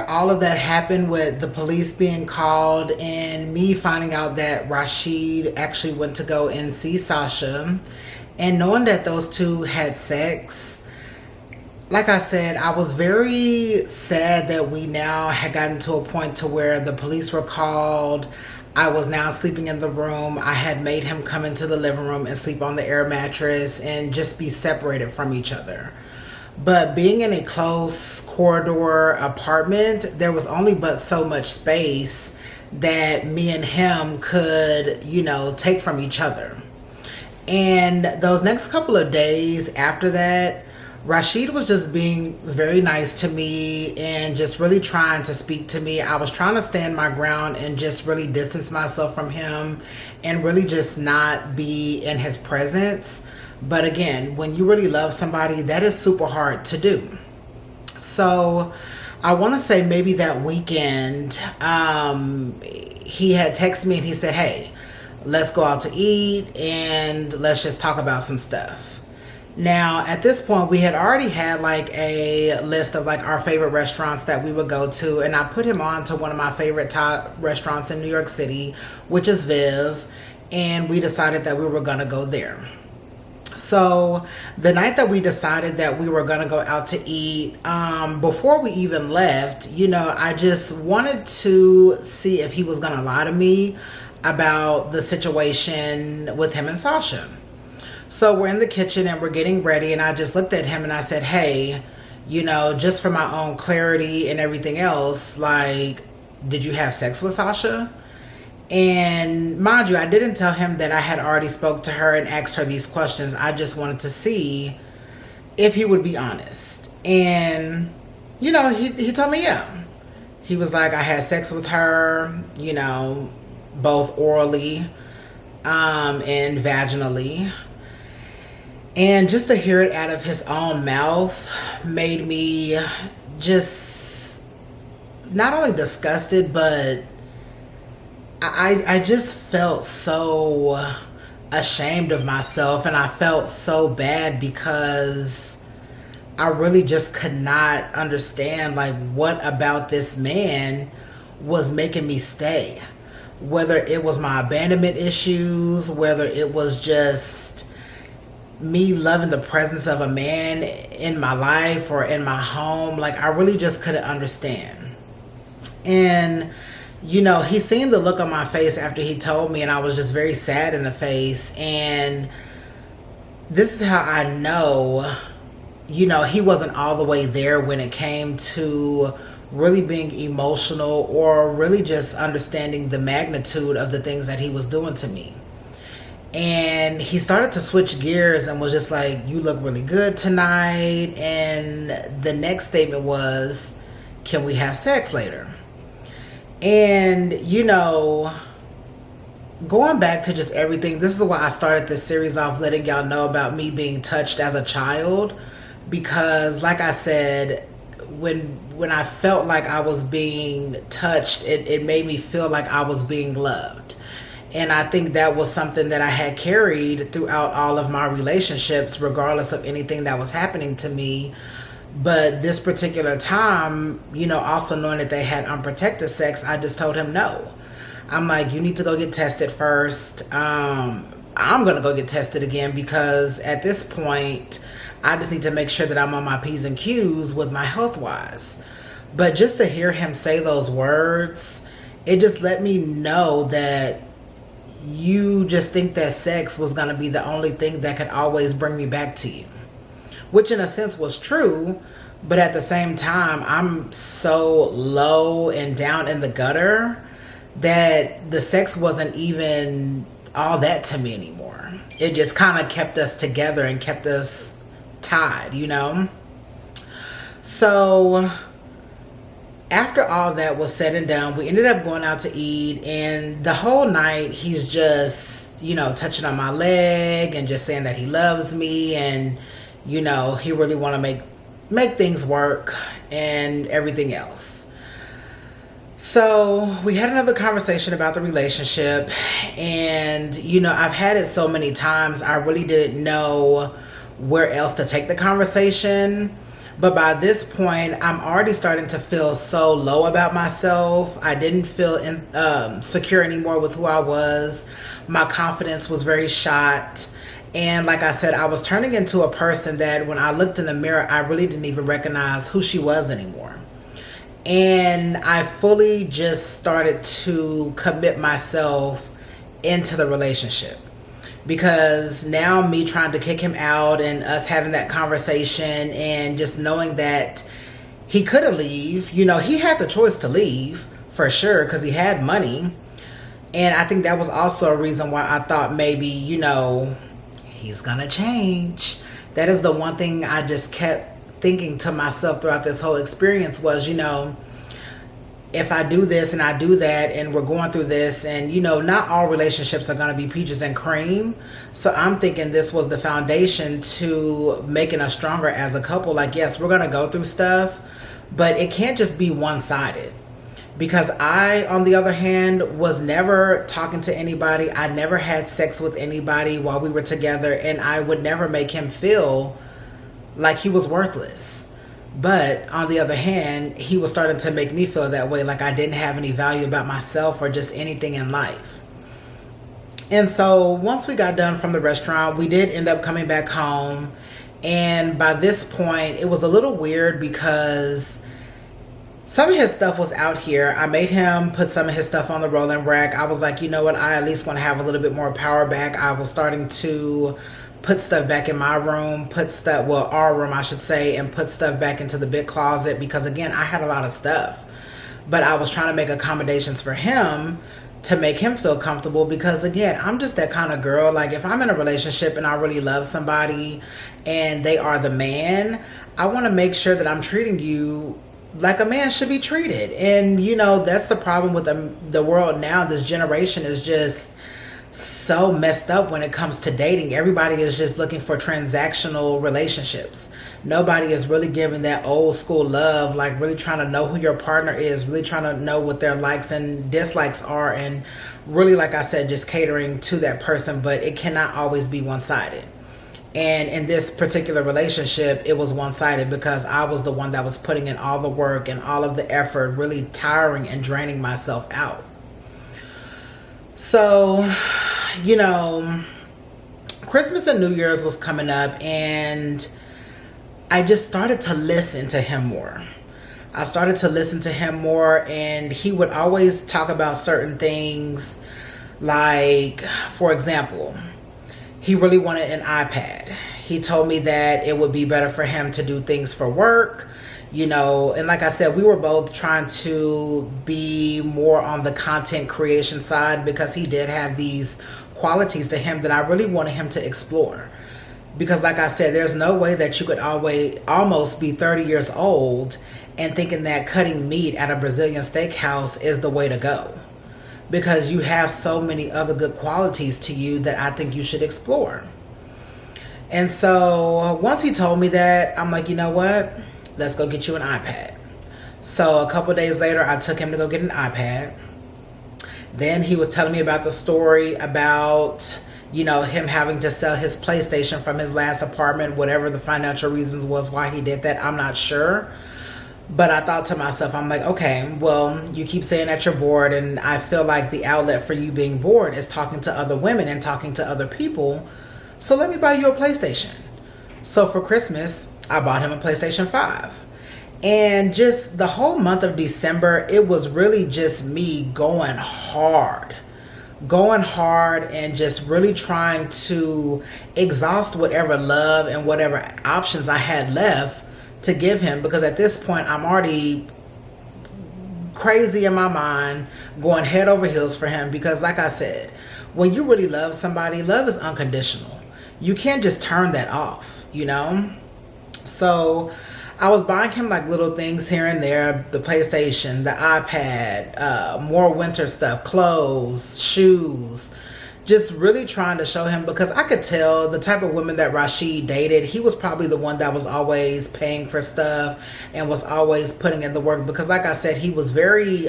all of that happened with the police being called and me finding out that Rasheed actually went to go and see Sasha, and knowing that those two had sex, like I said, I was very sad that we now had gotten to a point to where the police were called. I was now sleeping in the room. I had made him come into the living room and sleep on the air mattress and just be separated from each other. But being in a close corridor apartment, there was only but so much space that me and him could, take from each other. And those next couple of days after that, Rasheed was just being very nice to me and just really trying to speak to me. I was trying to stand my ground and just really distance myself from him and really just not be in his presence. But again, when you really love somebody, that is super hard to do. So I want to say maybe that weekend, he had texted me and he said, hey, let's go out to eat and let's just talk about some stuff. Now, at this point, we had already had like a list of like our favorite restaurants that we would go to. And I put him on to one of my favorite top restaurants in New York City, which is Viv. And we decided that we were going to go there. So the night that we decided that we were going to go out to eat, before we even left, I just wanted to see if he was going to lie to me about the situation with him and Sasha. So we're in the kitchen and we're getting ready, and I just looked at him and I said, hey, just for my own clarity and everything else, like, did you have sex with Sasha? And mind you, I didn't tell him that I had already spoke to her and asked her these questions. I just wanted to see if he would be honest. And, he told me, yeah. He was like, I had sex with her, both orally and vaginally. And just to hear it out of his own mouth made me just not only disgusted, but I just felt so ashamed of myself, and I felt so bad because I really just could not understand like what about this man was making me stay. Whether it was my abandonment issues, whether it was just me loving the presence of a man in my life or in my home, like I really just couldn't understand. And he seen the look on my face after he told me, and I was just very sad in the face. And this is how I know, he wasn't all the way there when it came to really being emotional or really just understanding the magnitude of the things that he was doing to me. And he started to switch gears and was just like, you look really good tonight. And the next statement was, can we have sex later? And, going back to just everything, this is why I started this series off letting y'all know about me being touched as a child. Because like I said, when I felt like I was being touched, it made me feel like I was being loved. And I think that was something that I had carried throughout all of my relationships, regardless of anything that was happening to me. But this particular time, also knowing that they had unprotected sex, I just told him no. I'm like, you need to go get tested first. I'm going to go get tested again because at this point, I just need to make sure that I'm on my P's and Q's with my health wise. But just to hear him say those words, it just let me know that you just think that sex was going to be the only thing that could always bring me back to you. Which in a sense was true, but at the same time, I'm so low and down in the gutter that the sex wasn't even all that to me anymore. It just kind of kept us together and kept us tied, So after all that was said and done, we ended up going out to eat, and the whole night he's just, touching on my leg and just saying that he loves me and, he really want to make things work and everything else. So we had another conversation about the relationship, and, I've had it so many times, I really didn't know where else to take the conversation. But by this point, I'm already starting to feel so low about myself. I didn't feel secure anymore with who I was. My confidence was very shot. And like I said, I was turning into a person that when I looked in the mirror, I really didn't even recognize who she was anymore. And I fully just started to commit myself into the relationship. Because now me trying to kick him out and us having that conversation and just knowing that he couldn't leave, you know, he had the choice to leave for sure because he had money. And I think that was also a reason why I thought maybe, you know, he's gonna change. That is the one thing I just kept thinking to myself throughout this whole experience was, you know, if I do this and I do that and we're going through this, and you know, not all relationships are going to be peaches and cream. So I'm thinking this was the foundation to making us stronger as a couple. Like, yes, we're going to go through stuff, but it can't just be one-sided. Because I, on the other hand, was never talking to anybody. I never had sex with anybody while we were together, and I would never make him feel like he was worthless. But on the other hand, he was starting to make me feel that way, like I didn't have any value about myself or just anything in life. And so once we got done from the restaurant, we did end up coming back home. And by this point, it was a little weird because some of his stuff was out here. I made him put some of his stuff on the rolling rack. I was like, you know what? I at least want to have a little bit more power back. I was starting to put stuff back in my room, our room, I should say, and put stuff back into the big closet because, again, I had a lot of stuff. But I was trying to make accommodations for him to make him feel comfortable because, again, I'm just that kind of girl. Like, if I'm in a relationship and I really love somebody and they are the man, I want to make sure that I'm treating you like a man should be treated. And, you know, that's the problem with the world now. This generation is just so messed up when it comes to dating. Everybody is just looking for transactional relationships. Nobody is really giving that old school love, like really trying to know who your partner is, really trying to know what their likes and dislikes are, and really, like I said, just catering to that person. But it cannot always be one-sided. And in this particular relationship, it was one-sided because I was the one that was putting in all the work and all of the effort, really tiring and draining myself out. So, you know, Christmas and New Year's was coming up, and I just started to listen to him more. And he would always talk about certain things. Like, for example, he really wanted an iPad. He told me that it would be better for him to do things for work. You know, and like I said, we were both trying to be more on the content creation side because he did have these qualities to him that I really wanted him to explore. Because like I said, there's no way that you could almost be 30 years old and thinking that cutting meat at a Brazilian steakhouse is the way to go. Because you have so many other good qualities to you that I think you should explore. And so once he told me that, I'm like, you know what? Let's go get you an iPad. So a couple days later, I took him to go get an iPad. Then he was telling me about the story about, you know, him having to sell his PlayStation from his last apartment, whatever the financial reasons was why he did that. I'm not sure. But I thought to myself, I'm like, okay, well, you keep saying that you're bored, and I feel like the outlet for you being bored is talking to other women and talking to other people. So let me buy you a PlayStation. So for Christmas, I bought him a PlayStation 5. And just the whole month of December, it was really just me going hard and just really trying to exhaust whatever love and whatever options I had left to give him. Because at this point, I'm already crazy in my mind, going head over heels for him. Because like I said, when you really love somebody, love is unconditional. You can't just turn that off, you know? So I was buying him like little things here and there, the PlayStation, the iPad, more winter stuff, clothes, shoes, just really trying to show him, because I could tell the type of women that Rasheed dated, he was probably the one that was always paying for stuff and was always putting in the work, because like I said, he was very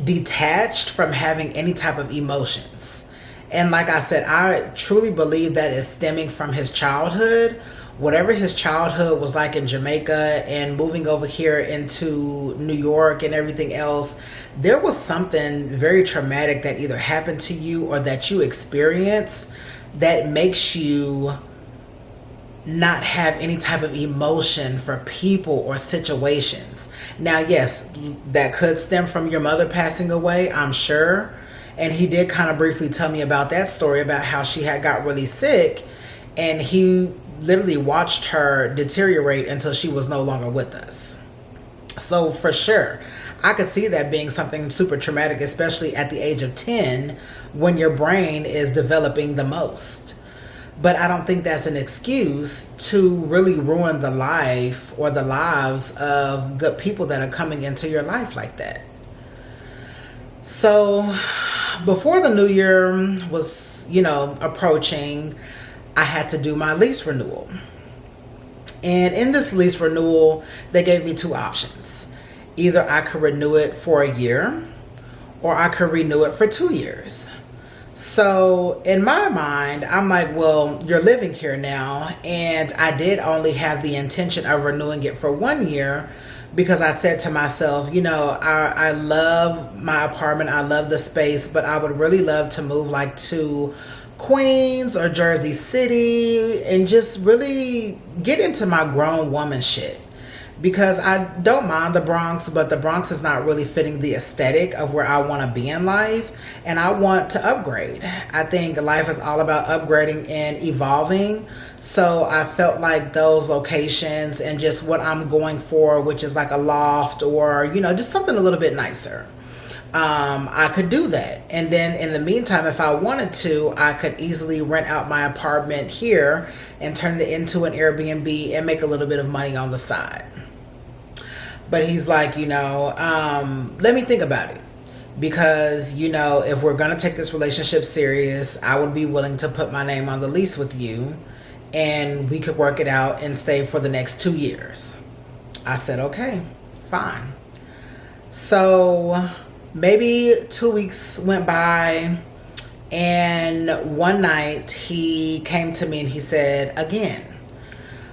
detached from having any type of emotions. And like I said, I truly believe that is stemming from his childhood, whatever his childhood was like in Jamaica and moving over here into New York and everything else, there was something very traumatic that either happened to you or that you experienced that makes you not have any type of emotion for people or situations. Now, yes, that could stem from your mother passing away, I'm sure. And he did kind of briefly tell me about that story, about how she had got really sick and he literally watched her deteriorate until she was no longer with us. So for sure, I could see that being something super traumatic, especially at the age of 10 when your brain is developing the most. But I don't think that's an excuse to really ruin the life or the lives of good people that are coming into your life like that. So before the new year was, approaching, I had to do my lease renewal. And in this lease renewal, they gave me two options. Either I could renew it for a year or I could renew it for 2 years. So in my mind, I'm like, well, you're living here now. And I did only have the intention of renewing it for 1 year because I said to myself, I love my apartment. I love the space, but I would really love to move like to Queens or Jersey City and just really get into my grown woman shit. Because I don't mind the Bronx, but the Bronx is not really fitting the aesthetic of where I want to be in life. And I want to upgrade. I think life is all about upgrading and evolving. So I felt like those locations and just what I'm going for, which is like a loft or, just something a little bit nicer. I could do that. And then in the meantime, if I wanted to, I could easily rent out my apartment here and turn it into an Airbnb and make a little bit of money on the side. But he's like, let me think about it. Because, if we're going to take this relationship serious, I would be willing to put my name on the lease with you and we could work it out and stay for the next 2 years. I said, okay, fine. So maybe 2 weeks went by and one night he came to me and he said, again,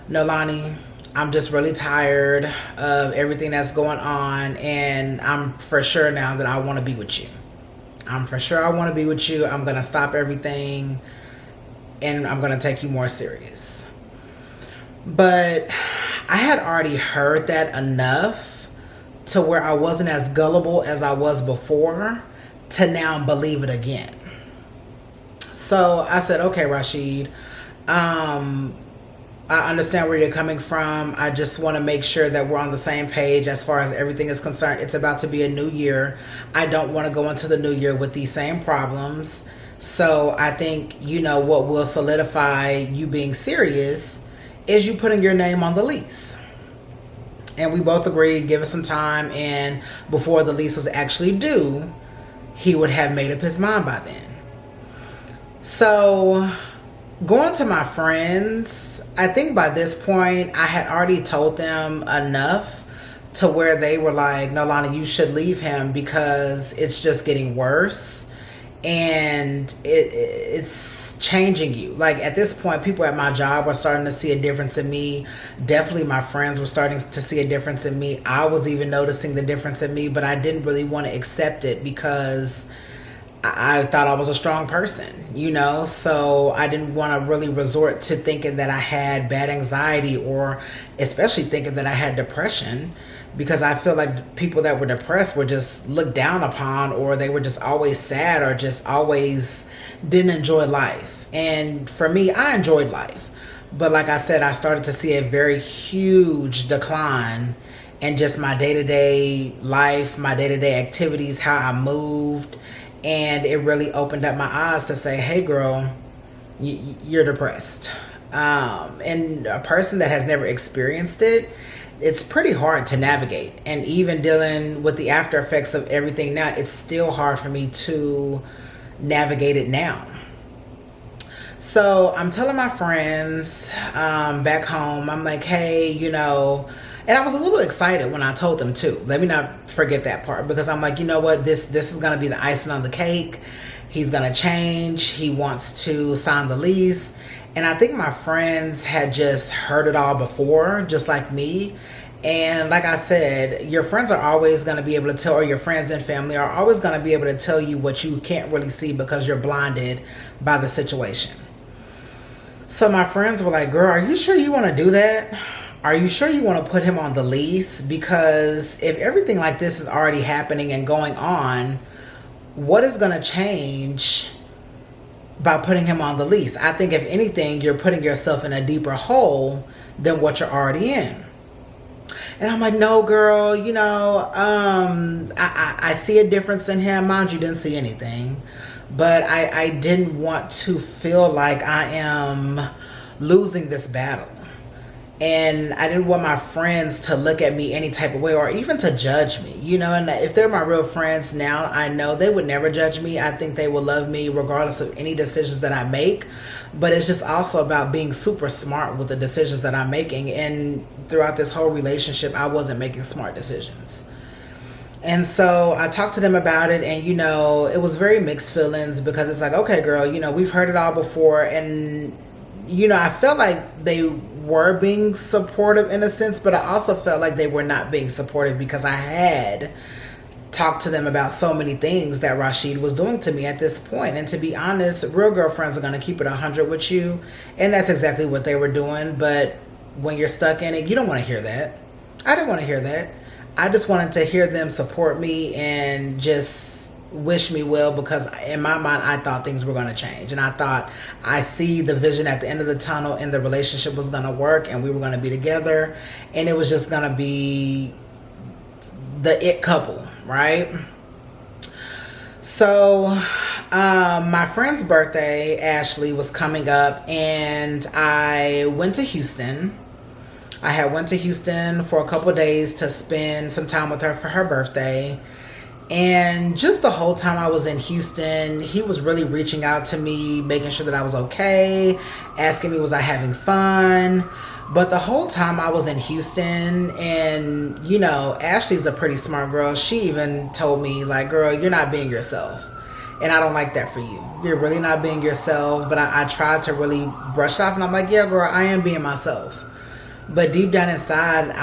Nolani, I'm just really tired of everything that's going on and I'm for sure now that I want to be with you. I'm for sure I want to be with you. I'm going to stop everything and I'm going to take you more serious. But I had already heard that enough to where I wasn't as gullible as I was before to now believe it again. So I said, okay, Rasheed, I understand where you're coming from. I just want to make sure that we're on the same page as far as everything is concerned. It's about to be a new year. I don't want to go into the new year with these same problems. So I think, what will solidify you being serious is you putting your name on the lease. And we both agreed, give us some time. And before the lease was actually due, he would have made up his mind by then. So going to my friends, I think by this point, I had already told them enough to where they were like, no, Lana, you should leave him because it's just getting worse. And it's changing you. Like at this point, people at my job were starting to see a difference in me. Definitely my friends were starting to see a difference in me. I was even noticing the difference in me, but I didn't really want to accept it because I thought I was a strong person, so I didn't want to really resort to thinking that I had bad anxiety or especially thinking that I had depression, because I feel like people that were depressed were just looked down upon, or they were just always sad or just always didn't enjoy life. And for me, I enjoyed life. But like I said, I started to see a very huge decline in just my day-to-day life, my day-to-day activities, how I moved. And it really opened up my eyes to say, hey, girl, you're depressed. And a person that has never experienced it, it's pretty hard to navigate. And even dealing with the after effects of everything now, it's still hard for me to navigate it now. So I'm telling my friends back home, I'm like, hey, and I was a little excited when I told them too. Let me not forget that part, because I'm like, you know what? This is going to be the icing on the cake. He's going to change. He wants to sign the lease. And I think my friends had just heard it all before, just like me. And like I said, your friends are always going to be able to tell, or your friends and family are always going to be able to tell you what you can't really see because you're blinded by the situation. So my friends were like, girl, are you sure you want to do that? Are you sure you want to put him on the lease? Because if everything like this is already happening and going on, what is going to change by putting him on the lease? I think if anything, you're putting yourself in a deeper hole than what you're already in. And I'm like, no, girl, I see a difference in him. Mind you, didn't see anything. But I didn't want to feel like I am losing this battle. And I didn't want my friends to look at me any type of way or even to judge me, and if they're my real friends now, I know they would never judge me. I think they will love me regardless of any decisions that I make. But it's just also about being super smart with the decisions that I'm making. And throughout this whole relationship, I wasn't making smart decisions. And so I talked to them about it, and it was very mixed feelings because it's like, okay, girl, we've heard it all before. And I felt like they were being supportive in a sense, but I also felt like they were not being supportive because I had talked to them about so many things that Rasheed was doing to me at this point. And to be honest, real girlfriends are going to keep it 100 with you, and that's exactly what they were doing. But when you're stuck in it, you don't want to hear that. I didn't want to hear that. I just wanted to hear them support me and just wish me well, because in my mind I thought things were going to change, and I thought I see the vision at the end of the tunnel, and the relationship was going to work, and we were going to be together, and it was just going to be the it couple, right? So my friend's birthday, Ashley, was coming up, and I went to Houston. I had went to Houston for a couple of days to spend some time with her for her birthday. And just the whole time I was in Houston, he was really reaching out to me, making sure that I was okay, asking me, was I having fun? But the whole time I was in Houston, and, Ashley's a pretty smart girl. She even told me, like, girl, you're not being yourself. And I don't like that for you. You're really not being yourself. But I tried to really brush it off, and I'm like, yeah, girl, I am being myself. But deep down inside,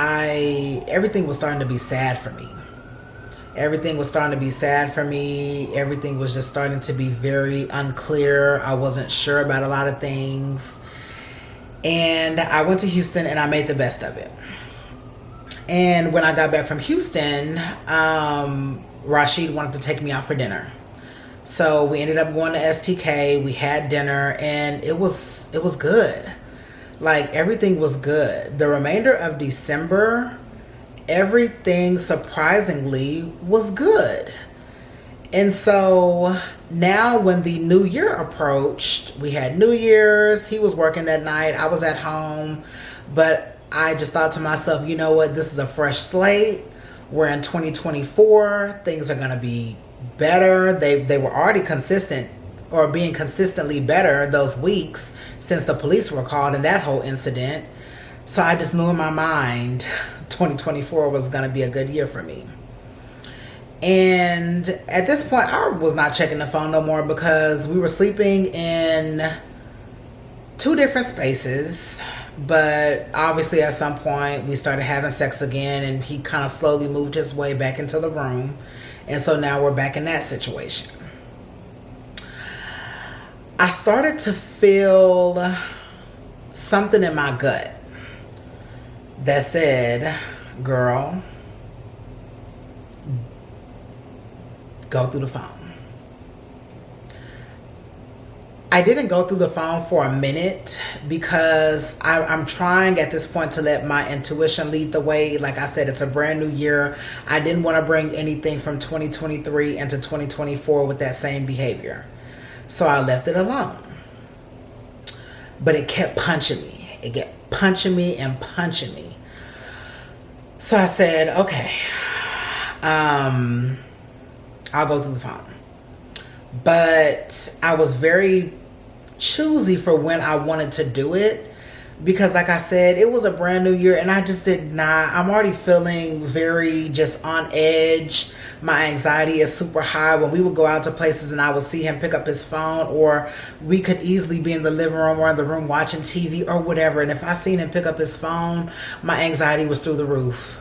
everything was starting to be sad for me. Everything was starting to be sad for me. Everything was just starting to be very unclear. I wasn't sure about a lot of things. And I went to Houston, and I made the best of it. And when I got back from Houston, Rasheed wanted to take me out for dinner. So we ended up going to STK. We had dinner, and it was good. Like, everything was good. The remainder of December, everything surprisingly was good. And so now when the new year approached, we had New Year's. He was working that night. I was at home. But I just thought to myself, you know what? This is a fresh slate. We're in 2024. Things are going to be better. They were already consistent, or being consistently better those weeks since the police were called and that whole incident. So I just knew in my mind 2024 was going to be a good year for me. And at this point, I was not checking the phone no more, because we were sleeping in two different spaces. But obviously at some point we started having sex again, and he kind of slowly moved his way back into the room. And so now we're back in that situation. I started to feel something in my gut that said, girl, go through the phone. I didn't go through the phone for a minute, because I'm trying at this point to let my intuition lead the way. Like I said, it's a brand new year. I didn't want to bring anything from 2023 into 2024 with that same behavior. So I left it alone. But it kept punching me. It kept punching me and punching me. So I said, okay, I'll go through the phone. But I was very choosy for when I wanted to do it, because like I said, it was a brand new year and I just did not, I'm already feeling very just on edge. My anxiety is super high. When we would go out to places and I would see him pick up his phone, or we could easily be in the living room or in the room watching TV or whatever, and if I seen him pick up his phone, my anxiety was through the roof.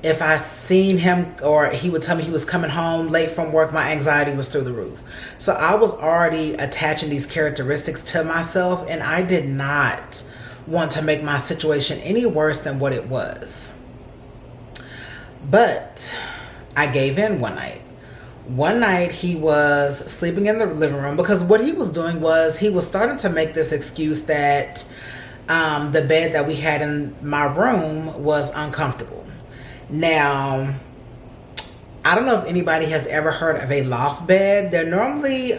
If I seen him, or he would tell me he was coming home late from work, my anxiety was through the roof. So I was already attaching these characteristics to myself, and I did not want to make my situation any worse than what it was. But I gave in one night. One night he was sleeping in the living room, because what he was doing was he was starting to make this excuse that the bed that we had in my room was uncomfortable. Now, I don't know if anybody has ever heard of a loft bed. They're normally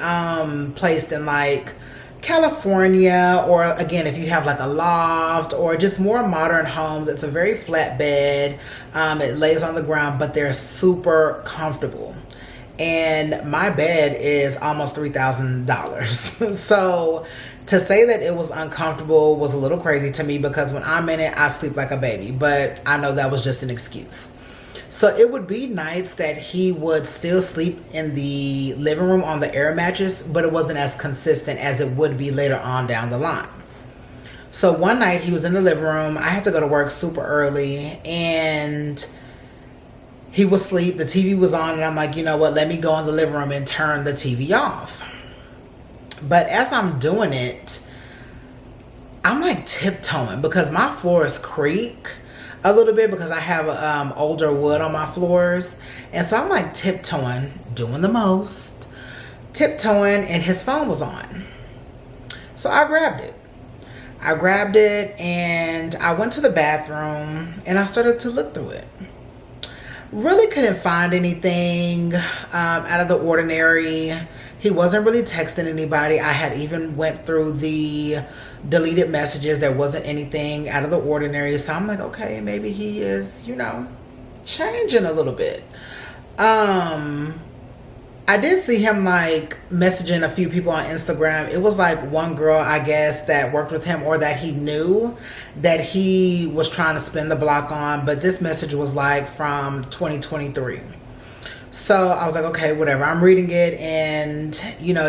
placed in like California, or again, if you have like a loft or just more modern homes, it's a very flat bed. It lays on the ground, but they're super comfortable. And my bed is almost $3,000. So to say that it was uncomfortable was a little crazy to me, because when I'm in it, I sleep like a baby. But I know that was just an excuse. So it would be nights that he would still sleep in the living room on the air mattress, but it wasn't as consistent as it would be later on down the line. So one night he was in the living room. I had to go to work super early, and he was asleep. The TV was on, and I'm like, you know what? Let me go in the living room and turn the TV off. But as I'm doing it, I'm like tiptoeing, because my floors creak a little bit because I have older wood on my floors. And so I'm like tiptoeing, doing the most, tiptoeing, and his phone was on. So I grabbed it and I went to the bathroom and I started to look through it. Really couldn't find anything out of the ordinary. He wasn't really texting anybody. I had even went through the deleted messages. There wasn't anything out of the ordinary. So I'm like, okay, maybe he is, changing a little bit. I did see him like messaging a few people on Instagram. It was like one girl, I guess, that worked with him or that he knew that he was trying to spin the block on. But this message was like from 2023. So I was like, okay, whatever. I'm reading it and,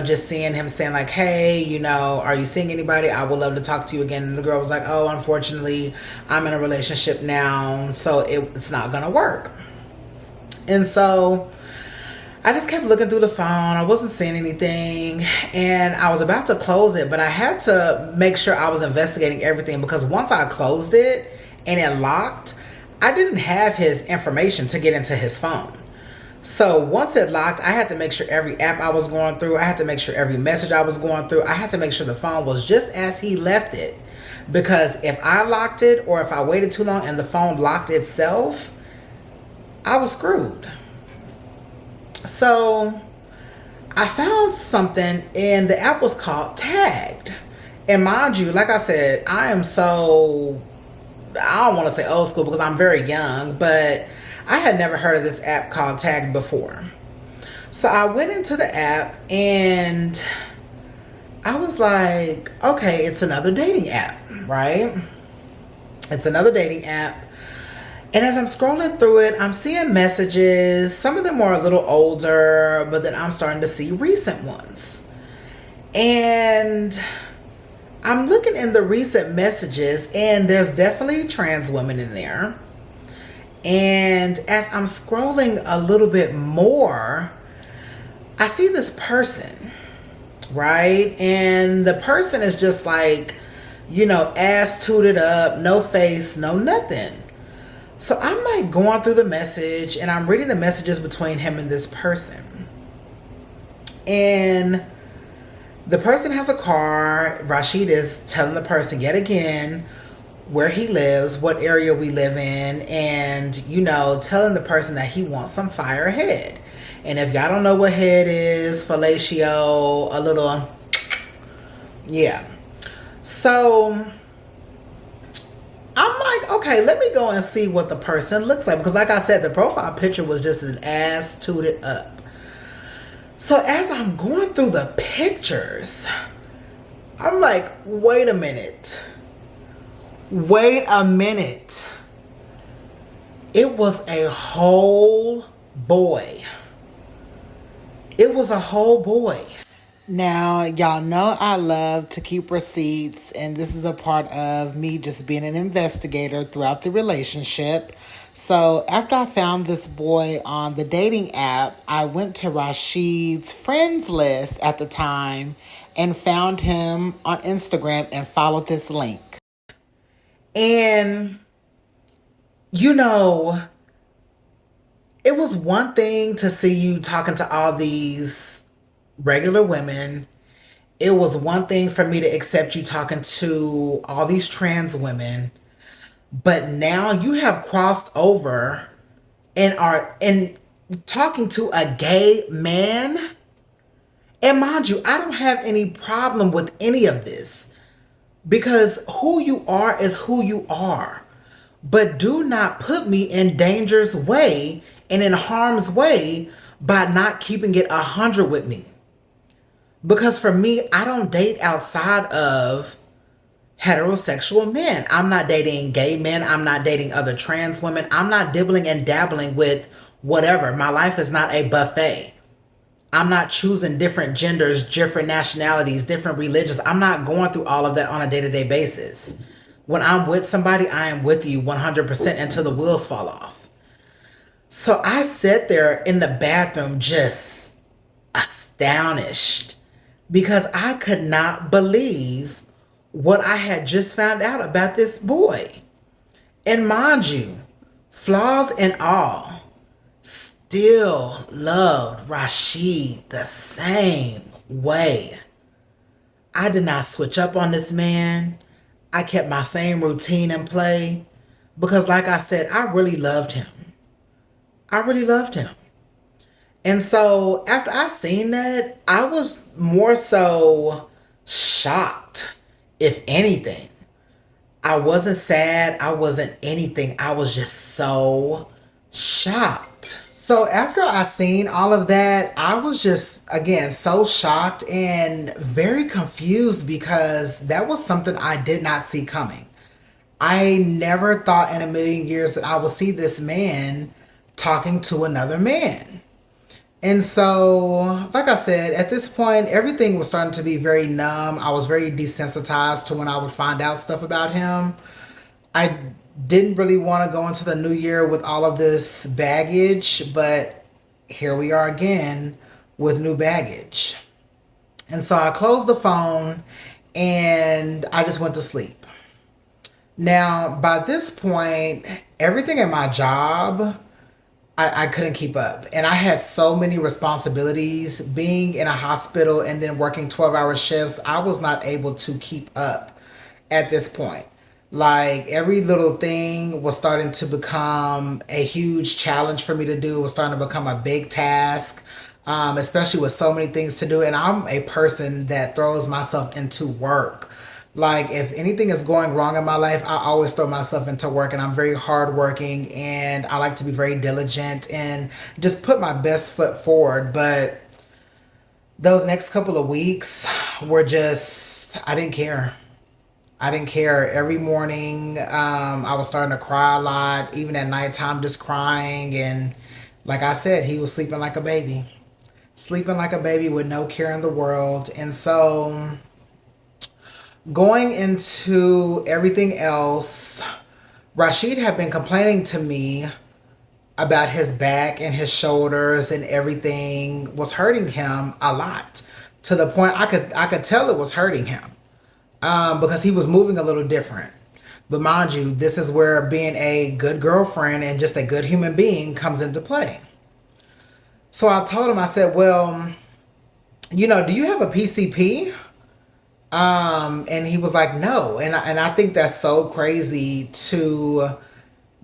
just seeing him saying like, hey, are you seeing anybody? I would love to talk to you again. And the girl was like, oh, unfortunately, I'm in a relationship now, so it's not going to work. And so I just kept looking through the phone. I wasn't seeing anything. And I was about to close it, but I had to make sure I was investigating everything, because once I closed it and it locked, I didn't have his information to get into his phone. So once it locked, I had to make sure every app I was going through, I had to make sure every message I was going through, I had to make sure the phone was just as he left it. Because if I locked it, or if I waited too long and the phone locked itself, I was screwed. So I found something, and the app was called Tagged. And mind you, like I said, I don't want to say old school because I'm very young, but I had never heard of this app called Tagged before. So I went into the app and I was like, okay, it's another dating app, right? It's another dating app. And as I'm scrolling through it, I'm seeing messages. Some of them are a little older, but then I'm starting to see recent ones. And I'm looking in the recent messages, and there's definitely trans women in there. And as I'm scrolling a little bit more, I see this person, right? And the person is just like, ass tooted up, no face, no nothing. So I'm like going through the message, and I'm reading the messages between him and this person. And the person has a car. Rasheed is telling the person yet again where he lives, what area we live in, and, telling the person that he wants some fire head. And if y'all don't know what head is, fellatio, a little, yeah. So I'm like, okay, let me go and see what the person looks like. Because like I said, the profile picture was just an ass tooted up. So as I'm going through the pictures, I'm like, wait a minute. Wait a minute. It was a whole boy. It was a whole boy. Now, y'all know I love to keep receipts, and this is a part of me just being an investigator throughout the relationship. So, after I found this boy on the dating app, I went to Rasheed's friends list at the time and found him on Instagram and followed this link. And, you know, it was one thing to see you talking to all these regular women. It was one thing for me to accept you talking to all these trans women. But now you have crossed over and are talking to a gay man. And mind you, I don't have any problem with any of this because who you are is who you are. But do not put me in danger's way and in harm's way by not keeping it 100 with me. Because for me, I don't date outside of heterosexual men. I'm not dating gay men. I'm not dating other trans women. I'm not dibbling and dabbling with whatever. My life is not a buffet. I'm not choosing different genders, different nationalities, different religions. I'm not going through all of that on a day-to-day basis. When I'm with somebody, I am with you 100% until the wheels fall off. So I sat there in the bathroom just astonished because I could not believe what I had just found out about this boy. And mind you, flaws and all, still loved Rasheed the same way. I did not switch up on this man. I kept my same routine in play because, like I said, I really loved him. I really loved him. And so after I seen that, I was more so shocked, if anything. I wasn't sad. I wasn't anything. I was just so shocked. So after I seen all of that, I was just, again, so shocked and very confused because that was something I did not see coming. I never thought in a million years that I would see this man talking to another man. And so, like I said, at this point, everything was starting to be very numb. I was very desensitized to when I would find out stuff about him. I didn't really want to go into the new year with all of this baggage, but here we are again with new baggage. And so I closed the phone and I just went to sleep. Now, by this point, everything at my job, I couldn't keep up. And I had so many responsibilities being in a hospital and then working 12-hour shifts. I was not able to keep up at this point. Like every little thing was starting to become a huge challenge for me to do. It was starting to become a big task, especially with so many things to do. And I'm a person that throws myself into work. Like if anything is going wrong in my life, I always throw myself into work and I'm very hardworking and I like to be very diligent and just put my best foot forward. But those next couple of weeks were just, I didn't care. I didn't care. Every morning, I was starting to cry a lot, even at nighttime, just crying. And like I said, he was sleeping like a baby with no care in the world. And so going into everything else, Rasheed had been complaining to me about his back and his shoulders and everything was hurting him a lot to the point I could tell it was hurting him because he was moving a little different. But mind you, this is where being a good girlfriend and just a good human being comes into play. So I told him, I said, well, do you have a PCP? And he was like, no. And I think that's so crazy to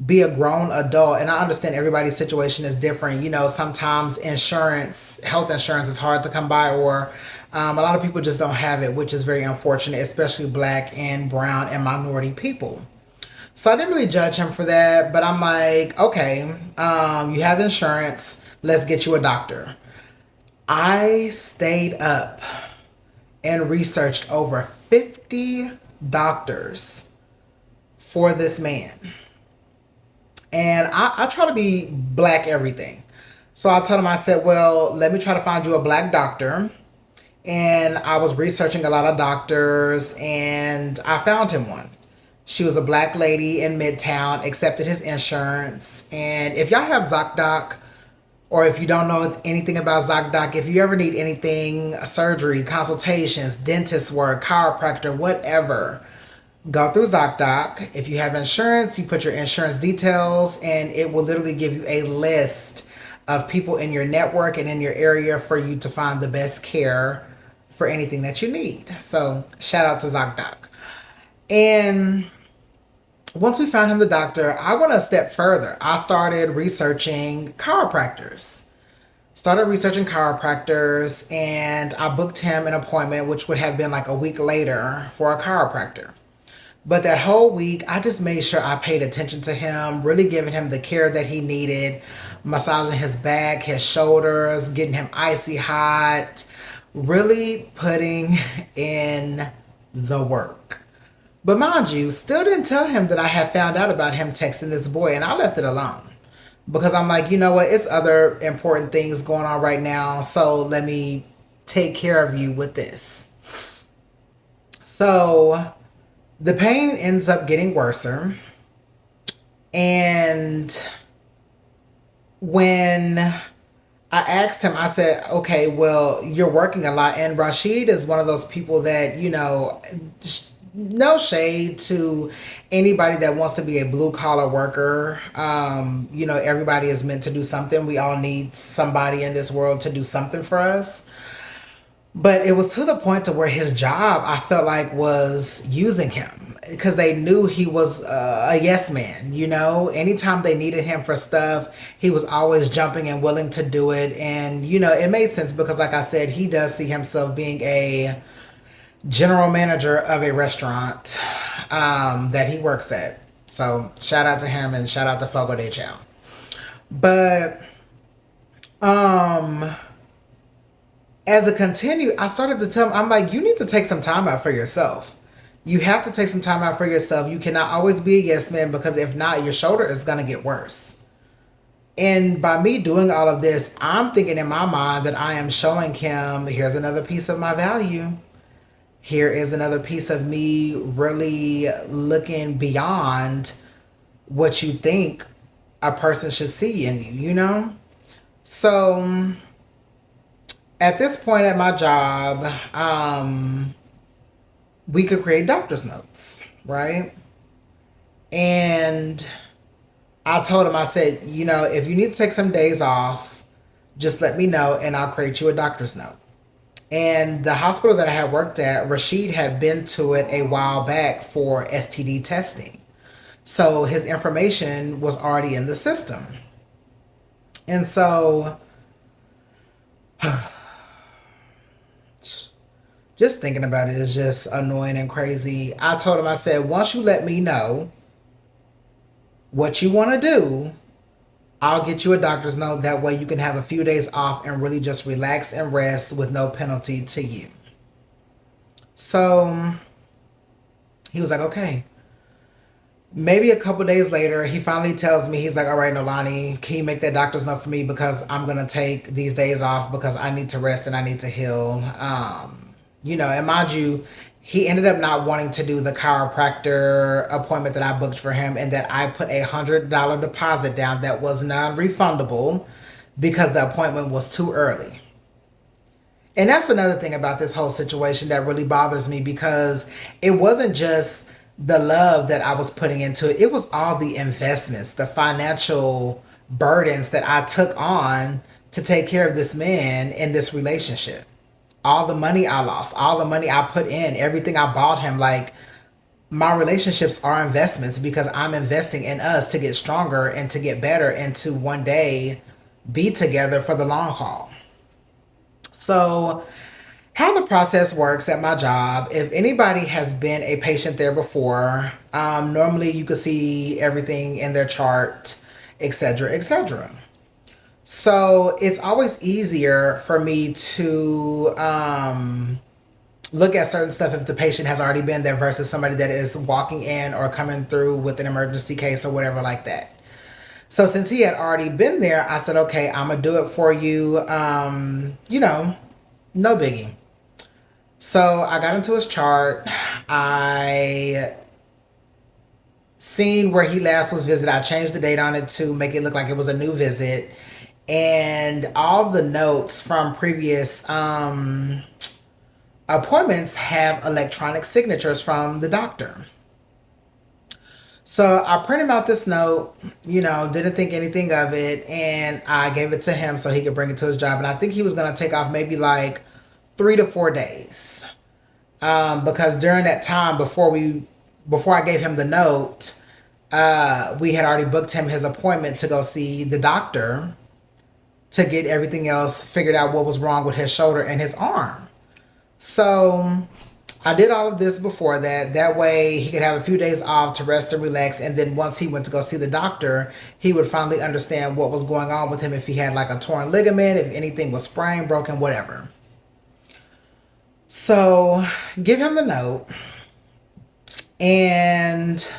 be a grown adult. And I understand everybody's situation is different. Sometimes health insurance is hard to come by, or a lot of people just don't have it, which is very unfortunate, especially Black and brown and minority people. So I didn't really judge him for that, but I'm like, okay, you have insurance. Let's get you a doctor. I stayed up and researched over 50 doctors for this man. And I try to be black everything. So I told him, I said, well, let me try to find you a black doctor. And I was researching a lot of doctors and I found him one. She was a black lady in Midtown, accepted his insurance. And if y'all have ZocDoc, or if you don't know anything about ZocDoc, if you ever need anything, surgery, consultations, dentist work, chiropractor, whatever, go through ZocDoc. If you have insurance, you put your insurance details and it will literally give you a list of people in your network and in your area for you to find the best care for anything that you need. So shout out to ZocDoc. And once we found him the doctor, I went a step further. I started researching chiropractors. And I booked him an appointment, which would have been like a week later for a chiropractor. But that whole week, I just made sure I paid attention to him, really giving him the care that he needed, massaging his back, his shoulders, getting him icy hot, really putting in the work. But mind you, still didn't tell him that I had found out about him texting this boy, and I left it alone. Because I'm like, you know what, it's other important things going on right now, so let me take care of you with this. So the pain ends up getting worser. And when I asked him, I said, okay, well, you're working a lot. And Rasheed is one of those people that, no shade to anybody that wants to be a blue collar worker. Everybody is meant to do something. We all need somebody in this world to do something for us. But it was to the point to where his job, I felt like, was using him because they knew he was a yes man. Anytime they needed him for stuff, he was always jumping and willing to do it. And, it made sense because, like I said, he does see himself being a general manager of a restaurant that he works at. So shout out to him and shout out to Fogo de Chao. But, as it continued, I started to tell him, I'm like, you need to take some time out for yourself. You have to take some time out for yourself. You cannot always be a yes man because if not, your shoulder is going to get worse. And by me doing all of this, I'm thinking in my mind that I am showing him, here's another piece of my value. Here is another piece of me really looking beyond what you think a person should see in you, So at this point at my job, we could create doctor's notes, right? And I told him, I said, if you need to take some days off, just let me know and I'll create you a doctor's note. And the hospital that I had worked at, Rasheed had been to it a while back for STD testing. So his information was already in the system. And so just thinking about it is just annoying and crazy. I told him, I said, once you let me know what you want to do, I'll get you a doctor's note. That way you can have a few days off and really just relax and rest with no penalty to you. So he was like, okay. Maybe a couple days later, he finally tells me, he's like, all right, Nolani, can you make that doctor's note for me? Because I'm going to take these days off because I need to rest and I need to heal. And mind you, he ended up not wanting to do the chiropractor appointment that I booked for him and that I put $100 deposit down that was non-refundable because the appointment was too early. And that's another thing about this whole situation that really bothers me because it wasn't just the love that I was putting into it. It was all the investments, the financial burdens that I took on to take care of this man in this relationship. All the money I lost, all the money I put in, everything I bought him, like my relationships are investments because I'm investing in us to get stronger and to get better and to one day be together for the long haul. So how the process works at my job, if anybody has been a patient there before, normally you can see everything in their chart, etc., etc. So it's always easier for me to look at certain stuff if the patient has already been there versus somebody that is walking in or coming through with an emergency case or whatever like that. So since he had already been there, I said, okay, I'm gonna do it for you. No biggie. So I got into his chart. I seen where he last was visited. I changed the date on it to make it look like it was a new visit. And all the notes from previous appointments have electronic signatures from the doctor. So I printed out this note, didn't think anything of it, and I gave it to him so he could bring it to his job. And I think he was going to take off maybe like 3 to 4 days, because during that time before I gave him the note, we had already booked him his appointment to go see the doctor to get everything else figured out what was wrong with his shoulder and his arm. So I did all of this before that. That way he could have a few days off to rest and relax. And then once he went to go see the doctor, he would finally understand what was going on with him, if he had like a torn ligament, if anything was sprained, broken, whatever. So give him the note. And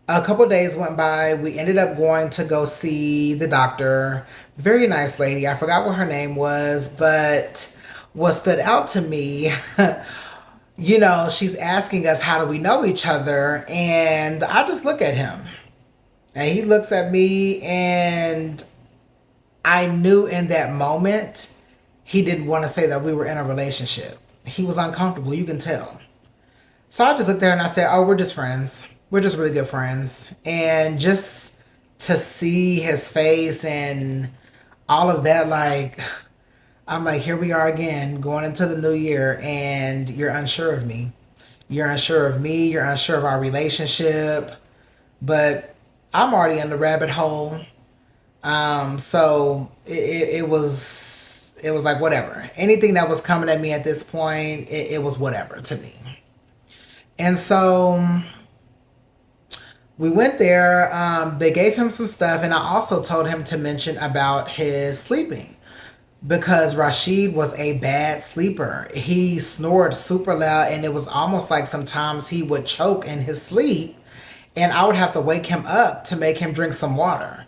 a couple days went by. We ended up going to go see the doctor. Very nice lady. I forgot what her name was, but what stood out to me, she's asking us how do we know each other, and I just look at him and he looks at me, and I knew in that moment he didn't want to say that we were in a relationship. He was uncomfortable, you can tell. So I just looked there and I said, oh, we're just friends. We're just really good friends. And just to see his face and all of that, like, I'm like, here we are again, going into the new year, and you're unsure of me. You're unsure of me. You're unsure of our relationship. But I'm already in the rabbit hole. So it was like whatever. Anything that was coming at me at this point, it was whatever to me. And so we went there. They gave him some stuff, and I also told him to mention about his sleeping, because Rasheed was a bad sleeper. He snored super loud, and it was almost like sometimes he would choke in his sleep, and I would have to wake him up to make him drink some water.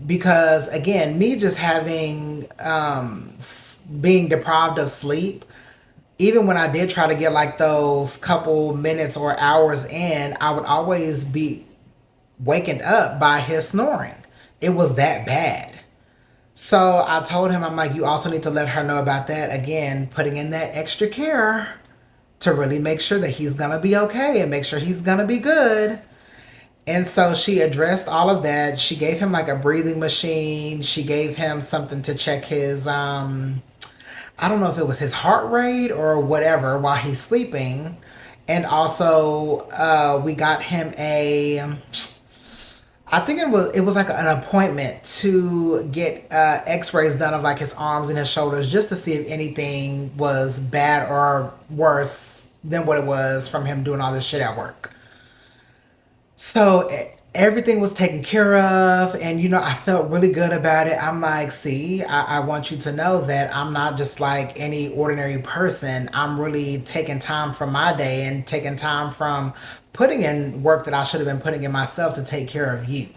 Because again, me just having being deprived of sleep, even when I did try to get like those couple minutes or hours in, I would always be wakened up by his snoring. It was that bad. So I told him, I'm like, you also need to let her know about that. Again, putting in that extra care to really make sure that he's going to be okay and make sure he's going to be good. And so she addressed all of that. She gave him like a breathing machine. She gave him something to check his, I don't know if it was his heart rate or whatever while he's sleeping. And also, we got him I think it was like an appointment to get X-rays done of like his arms and his shoulders, just to see if anything was bad or worse than what it was from him doing all this shit at work. So everything was taken care of, and I felt really good about it. I'm like, see, I want you to know that I'm not just like any ordinary person. I'm really taking time from my day and taking time from putting in work that I should have been putting in myself to take care of you.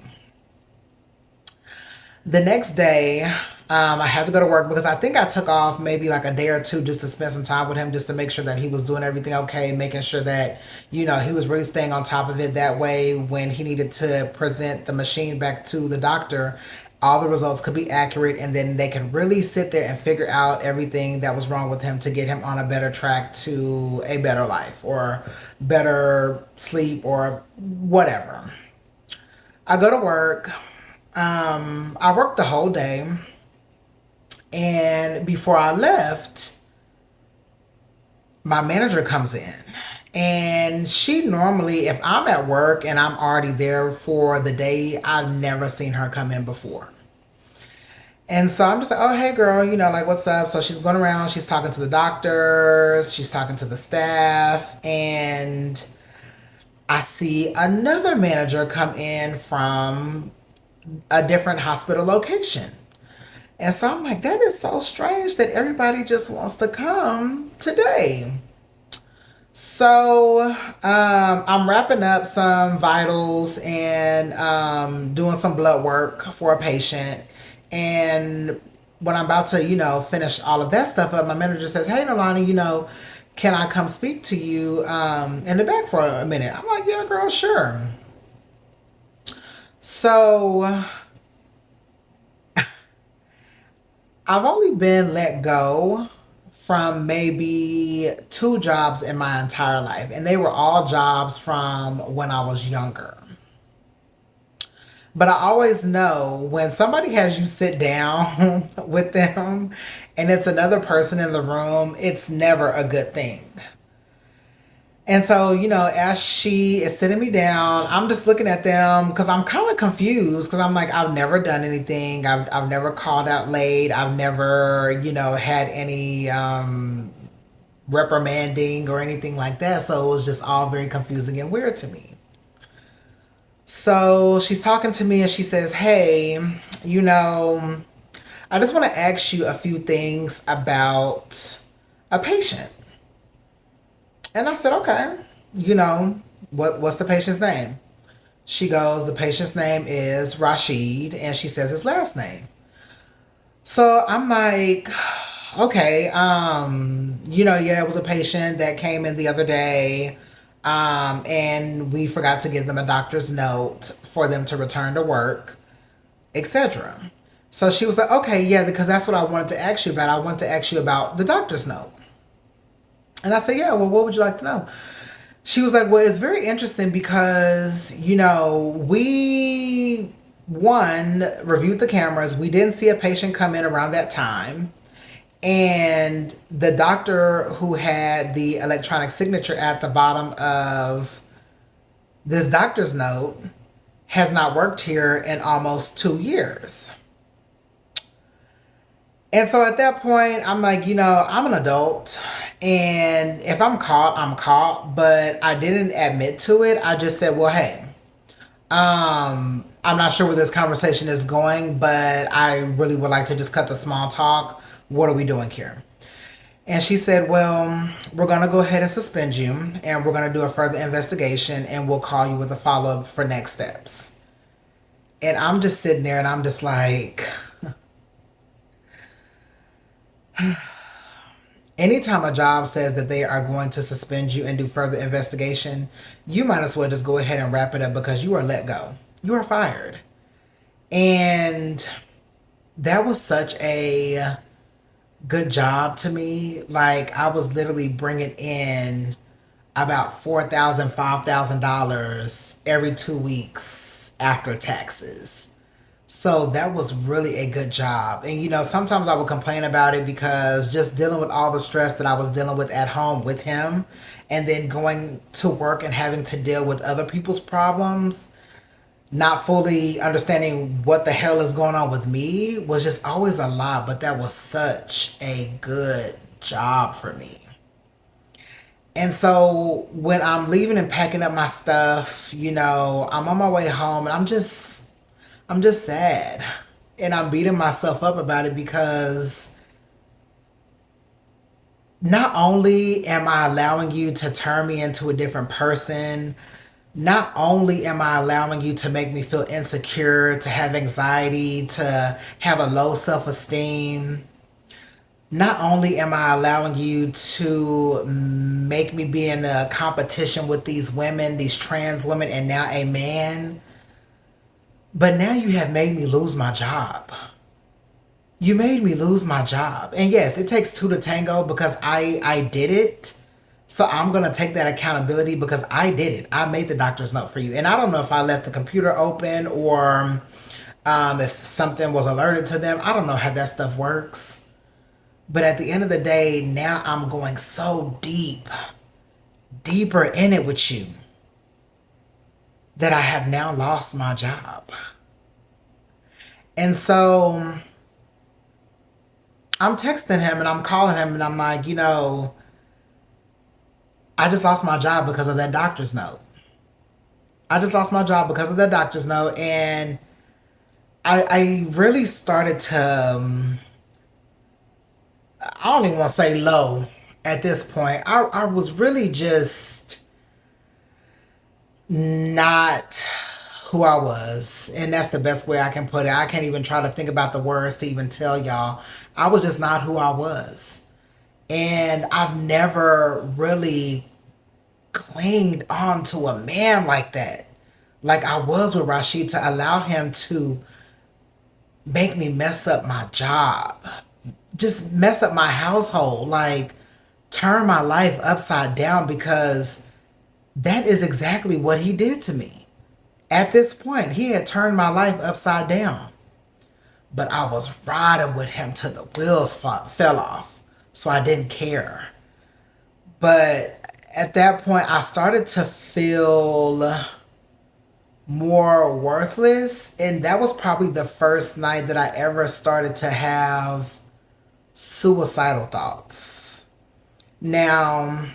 The next day, I had to go to work because I think I took off maybe like a day or two just to spend some time with him, just to make sure that he was doing everything okay, making sure that, he was really staying on top of it. That way, when he needed to present the machine back to the doctor, all the results could be accurate, and then they could really sit there and figure out everything that was wrong with him to get him on a better track to a better life or better sleep or whatever. I go to work. I worked the whole day. And before I left, my manager comes in. And she normally, if I'm at work and I'm already there for the day, I've never seen her come in before. And so I'm just like, oh, hey, girl, like, what's up? So she's going around, she's talking to the doctors, she's talking to the staff, and I see another manager come in from a different hospital location. And so I'm like, that is so strange that everybody just wants to come today. So, I'm wrapping up some vitals and doing some blood work for a patient. And when I'm about to, finish all of that stuff up, my manager says, "Hey, Nalani, can I come speak to you in the back for a minute?" I'm like, "Yeah, girl, sure." So, I've only been let go from maybe two jobs in my entire life, and they were all jobs from when I was younger. But I always know when somebody has you sit down with them and it's another person in the room, it's never a good thing. And so, as she is sitting me down, I'm just looking at them because I'm kind of confused because I'm like, I've never done anything. I've never called out late. I've never, had any reprimanding or anything like that. So it was just all very confusing and weird to me. So she's talking to me and she says, "Hey, you know, I just want to ask you a few things about a patient." And I said, "Okay, what's the patient's name?" She goes, "The patient's name is Rasheed," and she says his last name. So I'm like, "Okay, yeah, it was a patient that came in the other day, and we forgot to give them a doctor's note for them to return to work, etc." So she was like, "Okay, yeah, because that's what I wanted to ask you about. I wanted to ask you about the doctor's note." And I said, "Yeah, well, what would you like to know?" She was like, "Well, it's very interesting because, we, one, reviewed the cameras. We didn't see a patient come in around that time. And the doctor who had the electronic signature at the bottom of this doctor's note has not worked here in almost 2 years." And so at that point, I'm like, I'm an adult. And if I'm caught, I'm caught. But I didn't admit to it. I just said, "Well, hey, I'm not sure where this conversation is going, but I really would like to just cut the small talk. What are we doing here?" And she said, "Well, we're going to go ahead and suspend you, and we're going to do a further investigation, and we'll call you with a follow up for next steps." And I'm just sitting there and I'm just like, anytime a job says that they are going to suspend you and do further investigation, you might as well just go ahead and wrap it up because you are let go. You are fired. And that was such a good job to me. Like, I was literally bringing in about $4,000, $5,000 every 2 weeks after taxes. So that was really a good job. And sometimes I would complain about it because just dealing with all the stress that I was dealing with at home with him and then going to work and having to deal with other people's problems, not fully understanding what the hell is going on with me was just always a lot. But that was such a good job for me. And so when I'm leaving and packing up my stuff, I'm on my way home and I'm just sad. And I'm beating myself up about it because not only am I allowing you to turn me into a different person, not only am I allowing you to make me feel insecure, to have anxiety, to have a low self esteem, not only am I allowing you to make me be in a competition with these women, these trans women, and now a man, but now you have made me lose my job. You made me lose my job. And yes, it takes two to tango because I did it. So I'm going to take that accountability because I did it. I made the doctor's note for you. And I don't know if I left the computer open or if something was alerted to them. I don't know how that stuff works. But at the end of the day, now I'm going so deeper in it with you that I have now lost my job. And so I'm texting him and I'm calling him and I'm like, I just lost my job because of that doctor's note. I just lost my job because of that doctor's note. And I really started to, I don't even want to say low at this point, I was really just not who I was. And that's the best way I can put it. I can't even try to think about the words to even tell y'all. I was just not who I was. And I've never really clinged on to a man like that. Like I was with Rasheed, to allow him to make me mess up my job, just mess up my household, like turn my life upside down, because that is exactly what he did to me. At this point, he had turned my life upside down. But I was riding with him till the wheels fell off. So I didn't care. But at that point, I started to feel more worthless. And that was probably the first night that I ever started to have suicidal thoughts. Now,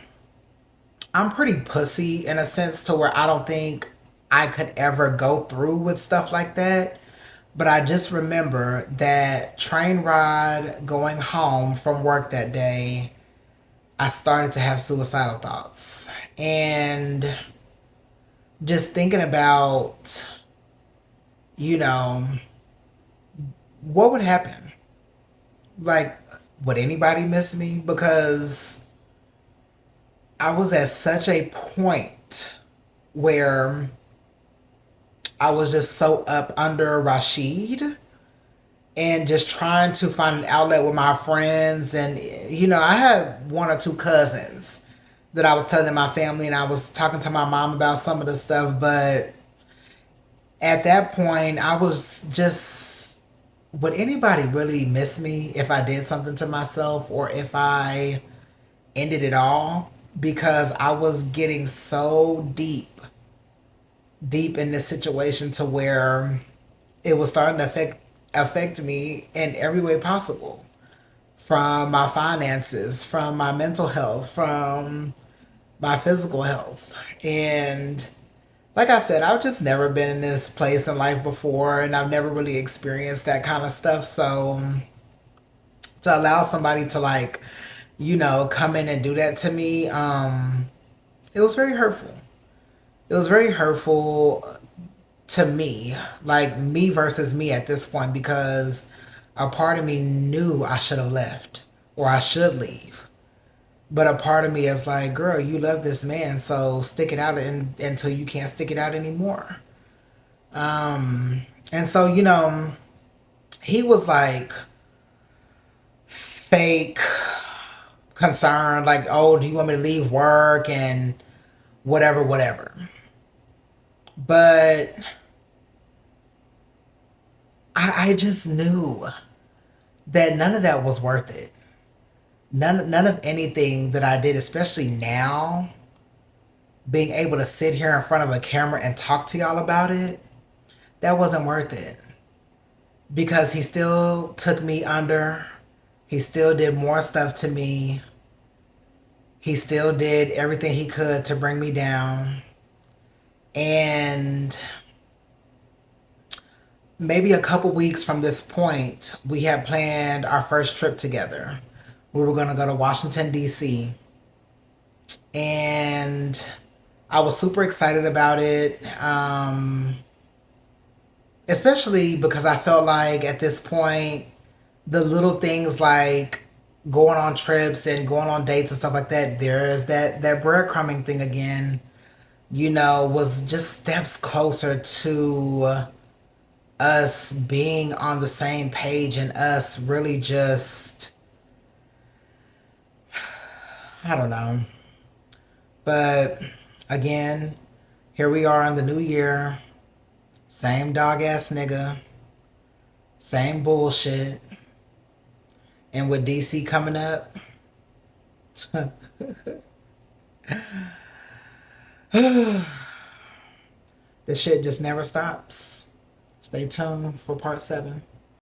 I'm pretty pussy in a sense to where I don't think I could ever go through with stuff like that. But I just remember that train ride going home from work that day, I started to have suicidal thoughts. And just thinking about, you know, what would happen? Like, would anybody miss me? Because I was at such a point where I was just so up under Rasheed and just trying to find an outlet with my friends. And, I had one or two cousins that I was telling my family, and I was talking to my mom about some of the stuff. But at that point, I was just, would anybody really miss me if I did something to myself or if I ended it all? Because I was getting so deep in this situation to where it was starting to affect me in every way possible, from my finances, from my mental health, from my physical health. And like I said, I've just never been in this place in life before, and I've never really experienced that kind of stuff. So to allow somebody to, like, come in and do that to me, it was very hurtful. It was very hurtful to me, like me versus me at this point, because a part of me knew I should have left or I should leave. But a part of me is like, girl, you love this man, so stick it out until you can't stick it out anymore. And so, he was like fake concerned, like, oh, do you want me to leave work and whatever, whatever. But I just knew that none of that was worth it. None of anything that I did, especially now, being able to sit here in front of a camera and talk to y'all about it, that wasn't worth it. Because he still took me under. He still did more stuff to me. He still did everything he could to bring me down. And maybe a couple weeks from this point, we had planned our first trip together. We were going to go to Washington, D.C. And I was super excited about it, especially because I felt like at this point, the little things like going on trips and going on dates and stuff like that, there's that breadcrumbing thing again, was just steps closer to us being on the same page and us really just, I don't know. But again, here we are in the new year. Same dog ass nigga. Same bullshit. And with DC coming up, the shit just never stops. Stay tuned for part 7.